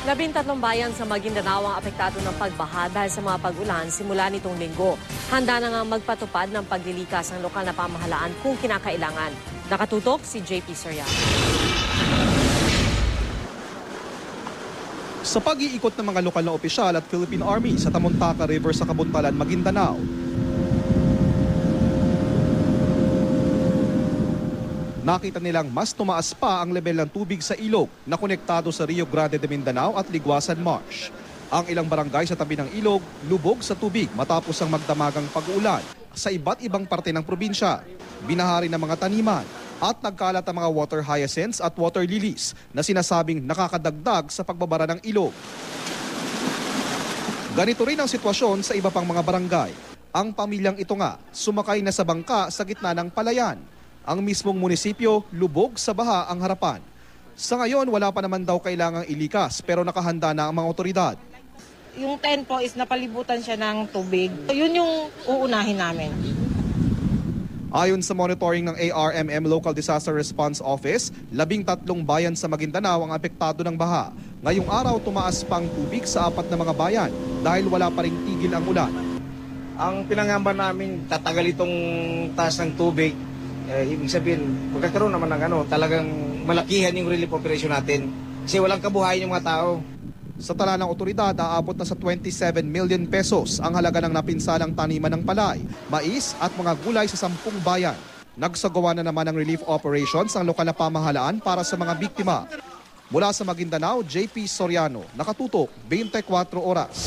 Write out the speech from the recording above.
13 bayan sa Maguindanao ang apektado ng pagbaha dahil sa mga pag-ulan simula nitong linggo. Handa na nga magpatupad ng paglilikas ang lokal na pamahalaan kung kinakailangan. Nakatutok si JP Soriano. Sa pag-iikot ng mga lokal na opisyal at Philippine Army sa Tamontaka River sa Kabuntalan, Maguindanao, nakita nilang mas tumaas pa ang level ng tubig sa ilog na konektado sa Rio Grande de Mindanao at Liguasan Marsh. Ang ilang barangay sa tabi ng ilog lubog sa tubig matapos ang magdamagang pag-uulan sa iba't ibang parte ng probinsya. Binahari ng mga taniman at nagkalat ang mga water hyacinths at water lilies na sinasabing nakakadagdag sa pagbabara ng ilog. Ganito rin ang sitwasyon sa iba pang mga barangay. Ang pamilyang ito nga sumakay na sa bangka sa gitna ng palayan. Ang mismong munisipyo, lubog sa baha ang harapan. Sa ngayon, wala pa naman daw kailangang ilikas pero nakahanda na ang mga otoridad. Yung tent po is napalibutan siya ng tubig. Yun yung uunahin namin. Ayon sa monitoring ng ARMM Local Disaster Response Office, 13 bayan sa Maguindanao ang apektado ng baha. Ngayong araw, tumaas pang tubig sa 4 na mga bayan dahil wala pa ring tigil ang ulan. Ang pinangamba namin, tatagal itong taas ng tubig. Ibig sabihin, magkakaroon naman ng talagang malakihan yung relief operation natin. Kasi walang kabuhayan yung mga tao. Sa tala ng otoridad, aabot na sa 27 million pesos ang halaga ng napinsalang taniman ng palay, mais at mga gulay sa 10 bayan. Nagsagawa na naman ng relief operations ang lokal na pamahalaan para sa mga biktima. Mula sa Maguindanao, JP Soriano, nakatutok 24 oras.